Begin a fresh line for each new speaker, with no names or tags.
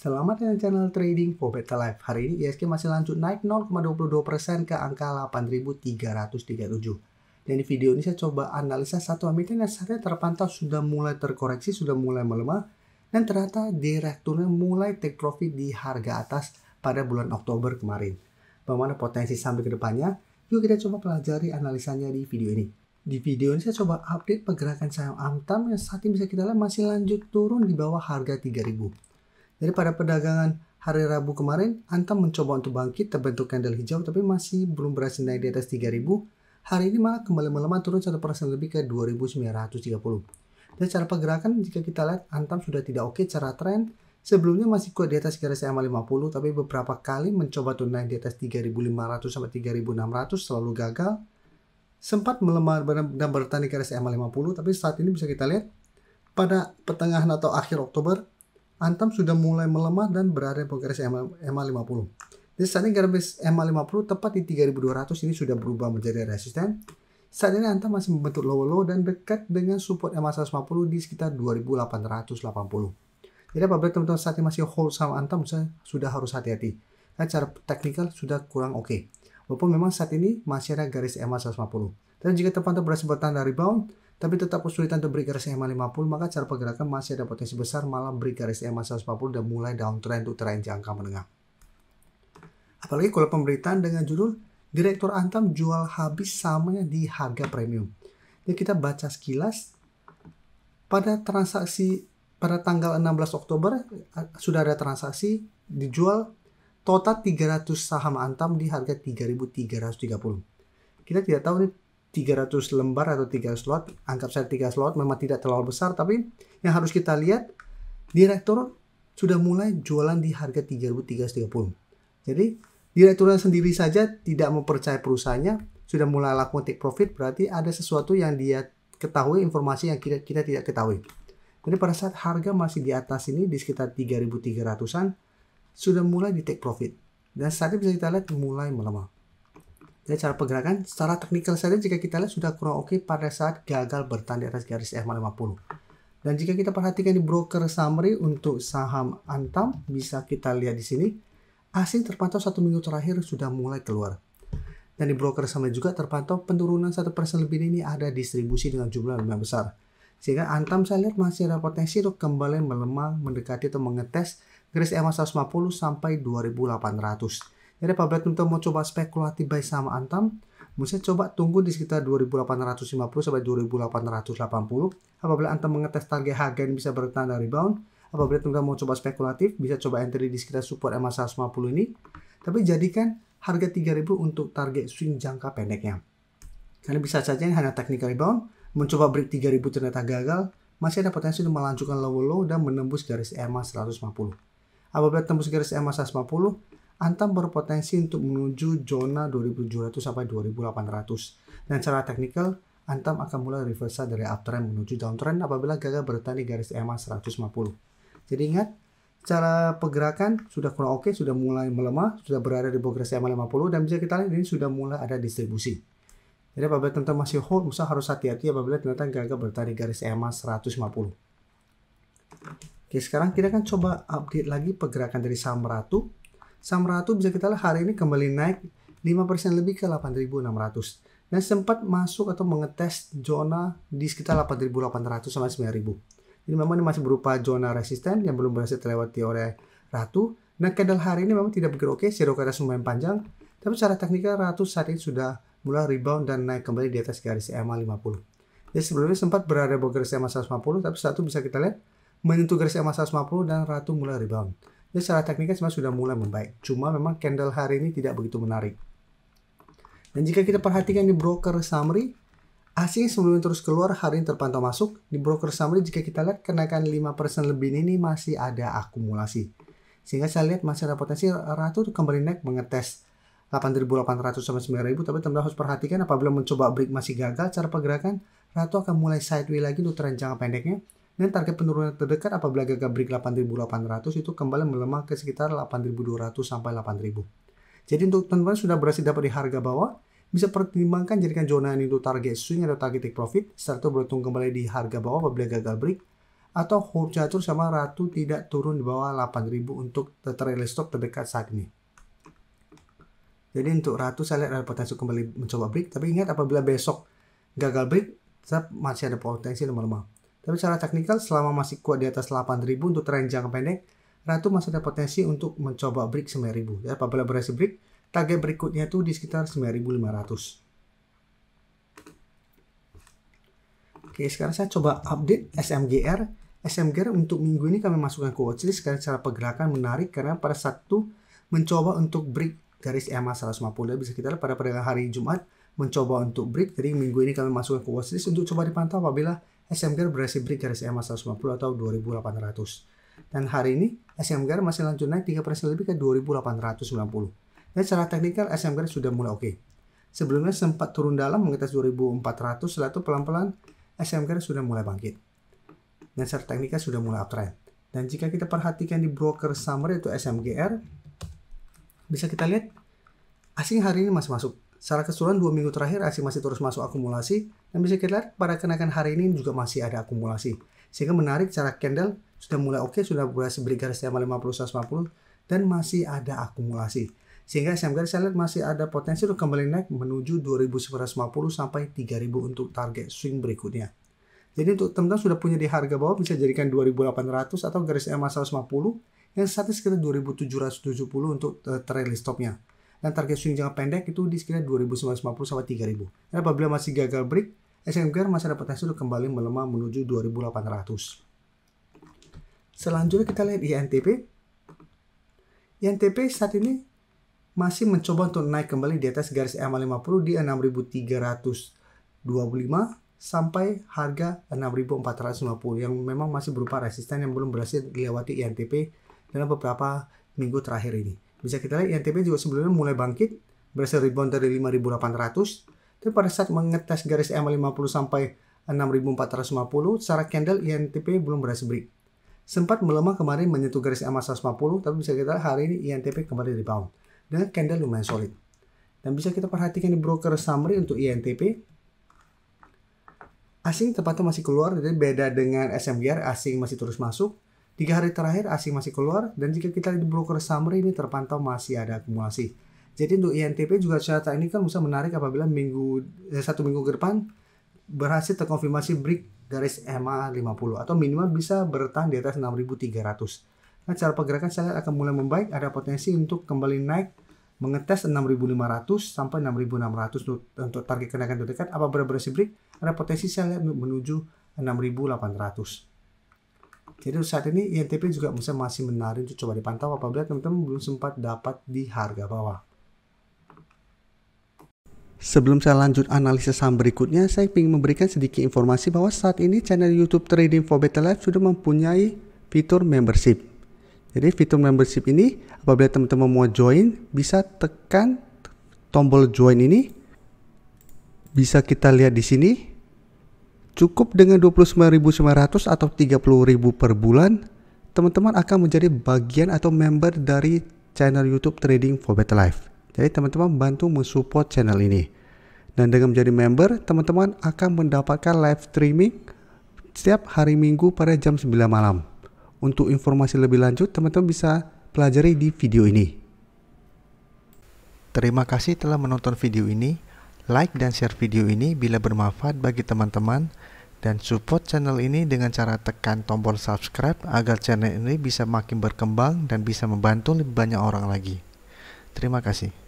Selamat datang channel Trading for Better Life. Hari ini ISG masih lanjut naik 0,22% ke angka 8.337. Dan di video ini saya coba analisa satu emiten yang saat ini terpantau sudah mulai terkoreksi, sudah mulai melemah. Dan ternyata direkturnya mulai take profit di harga atas pada bulan Oktober kemarin. Bagaimana potensi sampai ke depannya? Yuk kita coba pelajari analisanya di video ini. Di video ini saya coba update pergerakan saham Antam yang saat ini bisa kita lihat masih lanjut turun di bawah harga 3.000. Jadi pada perdagangan hari Rabu kemarin, Antam mencoba untuk bangkit terbentuk candle hijau tapi masih belum berhasil naik di atas 3.000. Hari ini malah kembali melemah turun 1% lebih ke 2.930. Dan cara pergerakan jika kita lihat Antam sudah tidak oke cara tren. Sebelumnya masih kuat di atas garis EMA 50 tapi beberapa kali mencoba untuk naik di atas 3.500 sampai 3.600 selalu gagal. Sempat melemah dan bertahan di garis EMA 50 tapi saat ini bisa kita lihat pada pertengahan atau akhir Oktober Antam sudah mulai melemah dan berada di garis EMA 50. Jadi saat ini garis EMA 50 tepat di 3.200 ini sudah berubah menjadi resisten. Saat ini Antam masih membentuk low dan dekat dengan support EMA 150 di sekitar 2.880. Jadi apabila teman-teman saat ini masih hold sama Antam sudah harus hati-hati. Karena cara teknikal sudah kurang oke. Walaupun memang saat ini masih ada garis EMA 150. Dan jika terpantau berhasil bertahan dari rebound, tapi tetap kesulitan untuk break garis EMA 50, maka cara pergerakan masih ada potensi besar malah break garis EMA 140 dan mulai downtrend untuk tren jangka menengah. Apalagi kalau pemberitaan dengan judul Direktur Antam jual habis sahamnya di harga premium. Jadi kita baca sekilas pada transaksi pada tanggal 16 Oktober sudah ada transaksi dijual total 300 saham Antam di harga 3.330. Kita tidak tahu nih 300 lembar atau 300 slot, anggap saya 3 slot memang tidak terlalu besar, tapi yang harus kita lihat direktur sudah mulai jualan di harga 3.330. Jadi direkturnya sendiri saja tidak mempercayai perusahaannya, sudah mulai lakukan take profit, berarti ada sesuatu yang dia ketahui, informasi yang kita tidak ketahui. Jadi pada saat harga masih di atas ini di sekitar 3.300-an sudah mulai di take profit. Dan saat ini bisa kita lihat mulai melemah. Jadi cara pergerakan secara teknikal saja jika kita lihat sudah kurang oke pada saat gagal bertahan di atas garis EMA 50. Dan jika kita perhatikan di broker summary untuk saham Antam bisa kita lihat di sini asing terpantau 1 minggu terakhir sudah mulai keluar. Dan di broker summary juga terpantau penurunan 1% lebih ini ada distribusi dengan jumlah yang besar. Sehingga Antam saya lihat masih ada potensi untuk kembali melemah mendekati atau mengetes garis EMA 150 sampai 2.800. Jadi apabila teman-teman mau coba spekulatif buy sama Antam, mesti coba tunggu di sekitar 2.850 sampai 2.880. Apabila Antam mengetes target harga yang bisa bertahan dari rebound, apabila teman-teman mau coba spekulatif, bisa coba entry di sekitar support EMA 150 ini. Tapi jadikan harga 3.000 untuk target swing jangka pendeknya. Karena bisa saja ini hanya technical rebound, mencoba break 3.000 ternyata gagal, masih ada potensi untuk melanjutkan low dan menembus garis EMA 150. Apabila tembus garis EMA 150, Antam berpotensi untuk menuju zona 2.700 sampai 2.800. Dan secara teknikal, Antam akan mulai reversal dari uptrend menuju downtrend apabila gagal bertahan di garis EMA 150. Jadi ingat, cara pergerakan sudah kurang oke, sudah mulai melemah, sudah berada di bawah garis EMA 50 dan bisa kita lihat ini sudah mulai ada distribusi. Jadi apabila teman-teman masih hold, harus hati-hati apabila ternyata gagal bertahan di garis EMA 150. Oke, sekarang kita akan coba update lagi pergerakan dari saham Ratu. Saham Ratu bisa kita lihat hari ini kembali naik 5% lebih ke 8.600 dan sempat masuk atau mengetes zona di sekitar 8.800 sampai 9.000. Jadi memang ini masih berupa zona resisten yang belum berhasil terlewati oleh Ratu. Nah, candle hari ini memang tidak begitu oke, shadow candle lumayan panjang, tapi secara teknikal Ratu saat ini sudah mulai rebound dan naik kembali di atas garis EMA 50. Jadi sebelumnya sempat berada di garis EMA 150, tapi satu bisa kita lihat menyentuh garis EMA 150 dan Ratu mulai rebound. Jadi secara teknikal sebenarnya sudah mulai membaik. Cuma memang candle hari ini tidak begitu menarik. Dan jika kita perhatikan di broker summary, asing sebelum terus keluar hari ini terpantau masuk. Di broker summary jika kita lihat kenaikan 5% lebih ini masih ada akumulasi. Sehingga saya lihat masih ada potensi Ratu kembali naik mengetes 8.800 sampai 9.000. Tapi teman-teman harus perhatikan apabila mencoba break masih gagal cara pergerakan, Ratu akan mulai sideways lagi untuk tren jangka pendeknya. Dan target penurunan terdekat apabila gagal break 8.800 itu kembali melemah ke sekitar 8.200 sampai 8.000. Jadi untuk teman-teman sudah berhasil dapat di harga bawah, bisa pertimbangkan jadikan zona ini untuk target swing atau target take profit. Setelah itu boleh tunggu kembali di harga bawah apabila gagal break. atau hold jatuh sama Ratu tidak turun di bawah 8.000 untuk trailing stop terdekat saat ini. Jadi untuk Ratu saya lihat ada potensi kembali mencoba break, tapi ingat apabila besok gagal break, tetap masih ada potensi lemah-lemah. Tapi secara teknikal selama masih kuat di atas 8.000 untuk tren jangka pendek, Ratu masih ada potensi untuk mencoba break 9.000. Ya, apabila berhasil break, target berikutnya itu di sekitar 9.500. Oke, sekarang saya coba update SMGR. SMGR untuk minggu ini kami masukkan ke watchlist karena secara pergerakan menarik karena pada Sabtu mencoba untuk break garis EMA 150. Bisa kita lihat pada perdagangan hari Jumat mencoba untuk break. Jadi minggu ini kami masukkan ke watchlist untuk coba dipantau apabila SMGR berhasil break garis EMA 150 atau 2.800. Dan hari ini SMGR masih lanjut naik 3% lebih ke 2.890. Dan secara teknikal SMGR sudah mulai oke. Sebelumnya sempat turun dalam mengetes 2.400, setelah itu pelan-pelan SMGR sudah mulai bangkit. Dan secara teknikal sudah mulai uptrend. Dan jika kita perhatikan di broker summary itu SMGR, bisa kita lihat asing hari ini masih masuk. Secara keseluruhan 2 minggu terakhir asing masih terus masuk akumulasi. Dan bisa kita lihat pada kenaikan hari ini juga masih ada akumulasi. Sehingga menarik cara candle sudah mulai oke, sudah berhasil beri garis EMA 50-150 dan masih ada akumulasi. Sehingga SMGR saya lihat masih ada potensi untuk kembali naik menuju 2.950 sampai 3.000 untuk target swing berikutnya. Jadi untuk teman-teman sudah punya di harga bawah bisa jadikan 2.800 atau garis EMA 150 yang saat ini sekitar 2.770 untuk trailing stopnya. Dan target swing jangka pendek itu di sekitar 2.950 sampai 3.000. Dan apabila masih gagal break, SMGR masih ada potensi untuk kembali melemah menuju 2.800. Selanjutnya kita lihat INTP. INTP saat ini masih mencoba untuk naik kembali di atas garis EMA 50 di 6.325 sampai harga 6.450 yang memang masih berupa resisten yang belum berhasil dilewati INTP dalam beberapa minggu terakhir ini. Bisa kita lihat INTP juga sebelumnya mulai bangkit, berhasil rebound dari 5.800, tapi pada saat mengetes garis EMA 50 sampai 6.450 secara candle INTP belum berhasil break. Sempat melemah kemarin menyentuh garis EMA 150, tapi bisa kita lihat hari ini INTP kembali rebound dengan candle lumayan solid. Dan bisa kita perhatikan di broker summary untuk INTP. Asing tepatnya masih keluar, jadi beda dengan SMGR, asing masih terus masuk. 3 hari terakhir asing masih keluar, dan jika kita lihat di broker summary ini terpantau masih ada akumulasi. Jadi untuk INTP juga secara teknikal bisa menarik apabila 1 minggu ke depan berhasil terkonfirmasi break garis EMA 50 atau minimal bisa bertahan di atas 6.300. Nah, cara pergerakan saya lihat akan mulai membaik, ada potensi untuk kembali naik mengetes 6.500 sampai 6.600 untuk target kenaikan terdekat. Apabila berhasil break, ada potensi saya lihat menuju 6.800. Jadi saat ini INTP juga masih menarik untuk coba dipantau apabila teman-teman belum sempat dapat di harga bawah. Sebelum saya lanjut analisis saham berikutnya, saya ingin memberikan sedikit informasi bahwa saat ini channel YouTube Trading for Better Life sudah mempunyai fitur membership. Jadi fitur membership ini apabila teman-teman mau join, bisa tekan tombol join ini. Bisa kita lihat di sini. Cukup dengan 29.900 atau 30.000 per bulan, teman-teman akan menjadi bagian atau member dari channel YouTube Trading for Better Life. Jadi teman-teman bantu mensupport channel ini. Dan dengan menjadi member, teman-teman akan mendapatkan live streaming setiap hari Minggu pada jam 9 malam. Untuk informasi lebih lanjut, teman-teman bisa pelajari di video ini. Terima kasih telah menonton video ini. Like dan share video ini bila bermanfaat bagi teman-teman. Dan support channel ini dengan cara tekan tombol subscribe agar channel ini bisa makin berkembang dan bisa membantu lebih banyak orang lagi. Terima kasih.